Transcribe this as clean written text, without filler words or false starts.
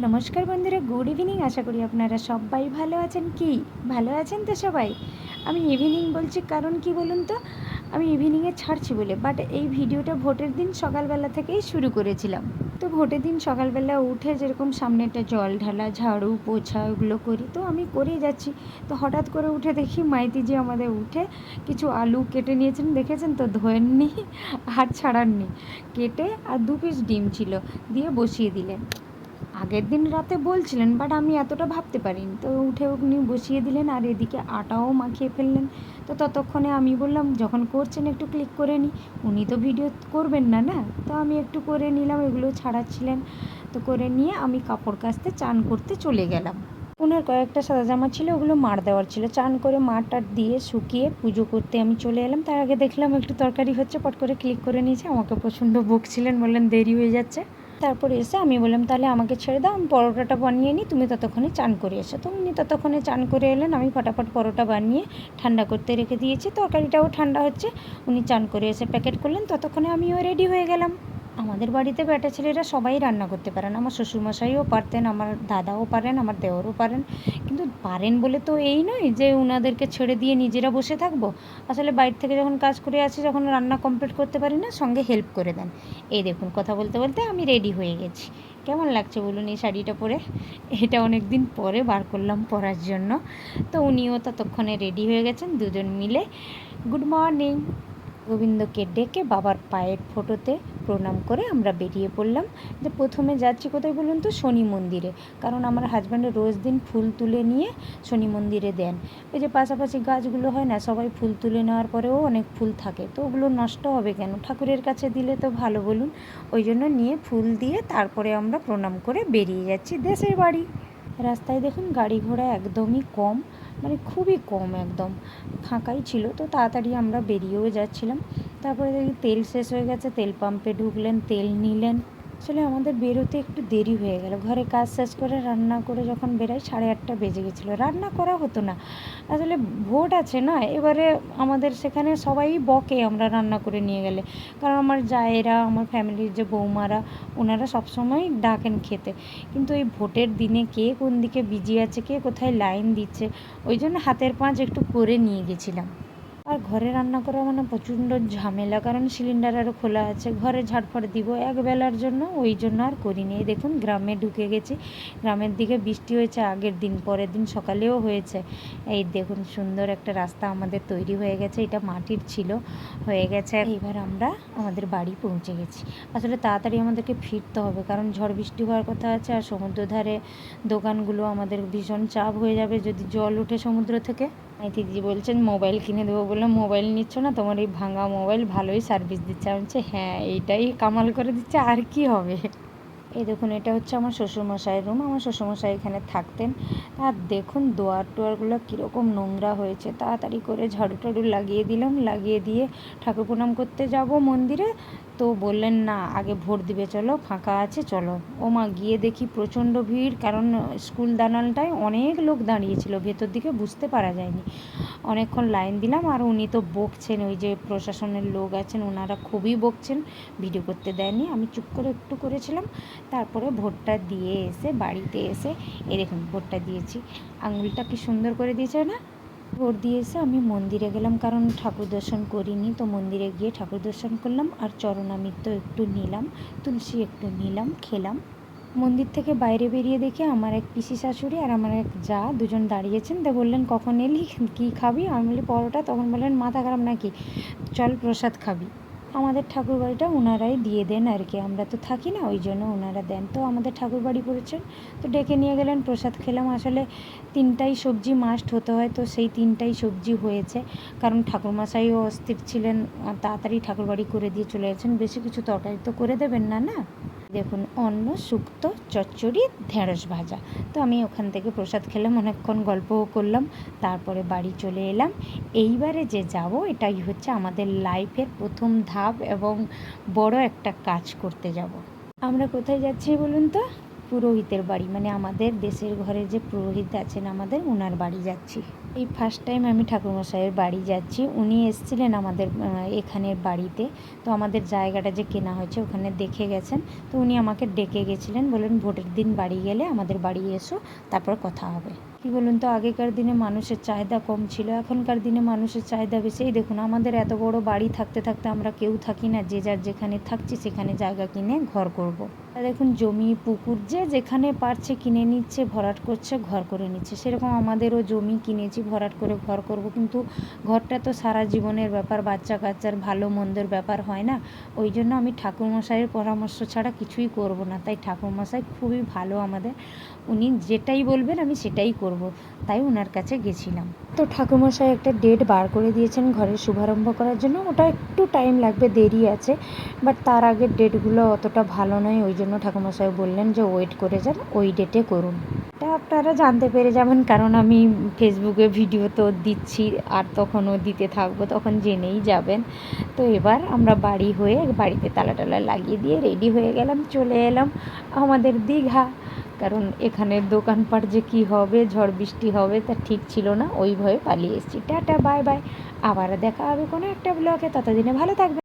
নমস্কার বন্ধুরা, good evening. আশা করি আপনারা সবাই ভালো আছেন। কি ভালো আছেন তো সবাই? আমি ইভিনিং বলছি কারণ কি বলুন তো, আমি ইভিনিংয়ে ছাড়ছি বলে, বাট এই ভিডিওটা ভোটের দিন সকালবেলা থেকেই শুরু করেছিলাম। তো ভোটের দিন সকালবেলা উঠে যেরকম সামনেটা জল ঢালা, ঝাড়ু পোছা ওগুলো করি, তো আমি করেই যাচ্ছি। তো হঠাৎ করে উঠে দেখি মাইতিজি আমাদের উঠে কিছু আলু কেটে নিয়েছেন, দেখেছেন তো, ধোয়েননি আর ছাড়াননি, কেটে আর 2 পিস ডিম ছিল দিয়ে বসিয়ে দিলেন। আগের দিন রাতে বলছিলেন, বাট আমি এতটা ভাবতে পারিনি। তো উঠে উনি বসিয়ে দিলেন আর এদিকে আটাও মাখিয়ে ফেললেন। তো ততক্ষণে আমি বললাম যখন করছেন একটু ক্লিক করে নিই, উনি তো ভিডিও করবেন না, না? তো আমি একটু করে নিলাম, এগুলো ছাড়াচ্ছিলেন। তো করে নিয়ে আমি কাপড় কাচতে চান করতে চলে গেলাম। ওনার কয়েকটা সাদা জামা ছিল, ওগুলো মাড় দেওয়ার ছিল। চান করে মাড় টাড় দিয়ে শুকিয়ে পুজো করতে আমি চলে এলাম। তার আগে দেখলাম একটু তরকারি হচ্ছে, পট করে ক্লিক করে নিয়েছে। আমাকে প্রচণ্ড বকছিলেন, বললেন দেরি হয়ে যাচ্ছে। তারপরে এসে আমি বললাম তাহলে আমাকে ছেড়ে দাও, আমি পরোটাটা বানিয়ে নিই, তুমি ততক্ষণে চান করে এসো। তো উনি ততক্ষণে চান করে এলেন, আমি ফটাফট পরোটা বানিয়ে ঠান্ডা করতে রেখে দিয়েছি। তরকারিটাও ঠান্ডা হচ্ছে, উনি চান করে এসে প্যাকেট করলেন, ততক্ষণে আমিও রেডি হয়ে গেলাম। আমাদের বাড়িতে বেটা ছেলেরা সবাই রান্না করতে পারেন। আমার শ্বশুরমশাইও পারতেন, আমার দাদাও পারেন, আমার দেওরও পারেন। কিন্তু পারেন বলে তো এই নয় যে ওনাদেরকে ছেড়ে দিয়ে নিজেরা বসে থাকবো। আসলে বাইরে থেকে যখন কাজ করে আসি, যখন রান্না কমপ্লিট করতে পারি না, সঙ্গে হেল্প করে দেন। এই দেখুন, কথা বলতে বলতে আমি রেডি হয়ে গেছি। কেমন লাগছে বলুন এই শাড়িটা পরে? এটা অনেক দিন পরে বার করলাম পরার জন্য। তো উনিও ততক্ষণে রেডি হয়ে গেছেন, দুজন মিলে গুড মর্নিং গোবিন্দকে ডেকে বাবার পায়ের ফোঁটোতে প্রণাম করে আমরা বেরিয়ে পড়লাম। যে প্রথমে যাচ্ছি কোথায় বলুন তো, শনি মন্দিরে। কারণ আমার হাজব্যান্ডের রোজ দিন ফুল তুলে নিয়ে শনি মন্দিরে দেন। ওই যে পাশাপাশি গাছগুলো হয় না, সবাই ফুল তুলে নেওয়ার পরেও অনেক ফুল থাকে, তো ওগুলো নষ্ট হবে কেন, ঠাকুরের কাছে দিলে তো ভালো বলুন। ওই জন্য নিয়ে ফুল দিয়ে তারপরে আমরা প্রণাম করে বেরিয়ে যাচ্ছি দেশের বাড়ি। রাস্তায় দেখুন গাড়ি ঘোড়া একদমই কম, মানে খুবই কম, একদম ফাঁকাই ছিল। তো তাড়াতাড়ি আমরা বেরিয়েও যাচ্ছিলাম। তারপরে দেখি তেল শেষ হয়ে গেছে, তেল পাম্পে ঢুকলেন, তেল নিলেন। আসলে আমাদের বেরোতে একটু দেরি হয়ে গেল। ঘরে কাজ শেষ করে রান্না করে যখন বেরাই 8:30 বেজে গেছিলো। রান্না করা হতো না, আসলে ভোট আছে না, এবারে আমাদের সেখানে সবাই বকে আমরা রান্না করে নিয়ে গেলে। কারণ আমার জায়েরা, আমার ফ্যামিলির যে বৌমারা, ওনারা সবসময় ডাকেন খেতে। কিন্তু এই ভোটের দিনে কে কোন দিকে বিজি আছে, কে কোথায় লাইন দিচ্ছে, ওই জন্য হাতের পাঁচ একটু করে নিয়ে গেছিলাম। আর ঘরে রান্না করা মানে প্রচণ্ড ঝামেলা, কারণ সিলিন্ডার আরও খোলা আছে, ঘরে ঝাড়ফাড় দিব একবেলার জন্য, ওই জন্য আর করিনি। এই দেখুন গ্রামে ঢুকে গেছি। গ্রামের দিকে বৃষ্টি হয়েছে আগের দিন, পরের দিন সকালেও হয়েছে। এই দেখুন সুন্দর একটা রাস্তা আমাদের তৈরি হয়ে গেছে, এটা মাটির ছিল, হয়ে গেছে। এইবার আমরা আমাদের বাড়ি পৌঁছে গেছি। আসলে তাড়াতাড়ি আমাদেরকে ফিরতে হবে, কারণ ঝড় বৃষ্টি হওয়ার কথা আছে। আর সমুদ্র ধারে দোকানগুলো আমাদের ভীষণ চাপ হয়ে যাবে যদি জল ওঠে সমুদ্র থেকে। দিদি বলছেন মোবাইল কিনে দেবো, বললাম মোবাইল নিচ্ছ না, তোমার এই ভাঙা মোবাইল ভালোই সার্ভিস দিচ্ছে। আমি বলছি হ্যাঁ, এইটাই কামাল করে দিচ্ছে, আর কি হবে। এই দেখুন এটা হচ্ছে আমার শ্বশুরমশাইয়ের রুম, আমার শ্বশুরমশাই এখানে থাকতেন। আর দেখুন দোয়ার টোয়ারগুলো কীরকম নোংরা হয়েছে, তাড়াতাড়ি করে ঝাড়ু টাড়ু লাগিয়ে দিলাম, লাগিয়ে দিয়ে ঠাকুর প্রণাম করতে যাব মন্দিরে। তো বললেন না, আগে ভোট দিবে, চলো ফাঁকা আছে চলো। ও মা, গিয়ে দেখি প্রচণ্ড ভিড়, কারণ স্কুল দালানটায় অনেক লোক দাঁড়িয়েছিল, ভেতর দিকে বুঝতে পারা যায়নি। অনেকক্ষণ লাইন দিলাম, আর উনি তো বকছেন, ওই যে প্রশাসনের লোক আছেন ওনারা খুবই বকছেন, ভিডিও করতে দেয়নি। আমি চুপ করে একটু করেছিলাম। তারপরে ভোটটা দিয়ে এসে বাড়িতে এসে এই দেখুন ভোটটা দিয়েছি, আঙুলটা কি সুন্দর করে দিয়েছে না। ভোট দিয়ে এসে আমি মন্দিরে গেলাম, কারণ ঠাকুর দর্শন করিনি। তো মন্দিরে গিয়ে ঠাকুর দর্শন করলাম, আর চরণামৃত একটু নিলাম, তুলসী একটু নিলাম, খেলাম। মন্দির থেকে বাইরে বেরিয়ে দেখে আমার এক পিসি শাশুড়ি আর আমার এক জা দুজন দাঁড়িয়েছেন। তো বললেন কখন এলি, কী খাবি? আমি বলি পরোটা। তখন বললেন মাথা খারাপ নাকি, চল প্রসাদ খাবি। আমাদের ঠাকুরবাড়িটা ওনারাই দিয়ে দেন আর কি, আমরা তো থাকি না, ওই জন্য ওনারা দেন। তো আমাদের ঠাকুরবাড়ি পড়েছেন, তো ডেকে নিয়ে গেলেন, প্রসাদ খেলাম। আসলে 3টাই সবজি মাস্ট হতে হয়, তো সেই 3টাই সবজি হয়েছে। কারণ ঠাকুরমশাইও অস্থির ছিলেন, তাড়াতাড়ি ঠাকুরবাড়ি করে দিয়ে চলে গেছেন, বেশি কিছু তরকারি তো করে দেবেন না, না। দেখুন অন্ন, শুক্তো, চচ্চড়ি, ঢেঁড়স ভাজা। তো আমি ওখান থেকে প্রসাদ খেলাম, অনেকক্ষণ গল্পও করলাম, তারপরে বাড়ি চলে এলাম। এইবারে যে যাব, এটাই হচ্ছে আমাদের লাইফের প্রথম ধাপ এবং বড় একটা কাজ করতে যাব। আমরা কোথায় যাচ্ছি বলুন তো? পুরোহিতের বাড়ি, মানে আমাদের দেশের ঘরে যে পুরোহিত আছেন আমাদের, ওনার বাড়ি যাচ্ছি। এই ফার্স্ট টাইম আমি ঠাকুরমশাইয়ের বাড়ি যাচ্ছি। উনি এসেছিলেন আমাদের এখানের বাড়িতে। তো আমাদের জায়গাটা যে কেনা হয়েছে ওখানে দেখে গেছেন। তো উনি আমাকে ডেকে গেছিলেন, বললেন ভোটের দিন বাড়ি গেলে আমাদের বাড়ি এসো, তারপর কথা হবে। কী বলুন তো, আগেকার দিনে মানুষের চাহিদা কম ছিল, এখনকার দিনে মানুষের চাহিদা বেশি। এই দেখুন, আমাদের এত বড় বাড়ি থাকতে থাকতে আমরা কেউ থাকি না, যে যার যেখানে থাকছি সেখানে জায়গা কিনে ঘর করব। দেখুন, জমি পুকুর যে যেখানে পারছে কিনে নিচ্ছে, ভরাট করছে, ঘর করে নিচ্ছে। সেরকম আমাদেরও জমি কিনেছি, ভরাট করে ঘর করব, কিন্তু ঘরটা তো সারা জীবনের ব্যাপার, বাচ্চা কাচ্চার ভালো মন্দের ব্যাপার হয় না। ওই জন্য আমি ঠাকুরমশাইয়ের পরামর্শ ছাড়া কিছুই করব না। তাই ঠাকুরমশাই খুবই ভালো আমাদের, উনি যেটাই বলবেন আমি সেটাই করব, তাই ওনার কাছে গেছিলাম। তো ঠাকুরমশাই একটা ডেট বার করে দিয়েছেন ঘরের শুভারম্ভ করার জন্য। ওটা একটু টাইম লাগবে, দেরি আছে, বাট তার আগের ডেটগুলো অতটা ভালো নয়। ওই জন্য ঠাকুরমশাই বললেন যে ওয়েট করে যান, ওই ডেটে করুন। এটা আপনারা জানতে পেরে যাবেন, কারণ আমি ফেসবুকে ভিডিও তো দিচ্ছি, আর তখনও দিতে থাকবো, তখন জেনেই যাবেন। তো এবার আমরা বাড়ি হয়ে বাড়িতে তালা টালা লাগিয়ে দিয়ে রেডি হয়ে গেলাম, চলে এলাম আমাদের দীঘা। কারণ এখানের দোকানপাট যে কী হবে, ঝড় বৃষ্টি হবে তা ঠিক ছিল না, ওই ভয়ে পালিয়ে এসেছি। টাটা, বাই বাই, আবার দেখা হবে কোনো একটা ব্লগে, ততদিনে ভালো থাকবে।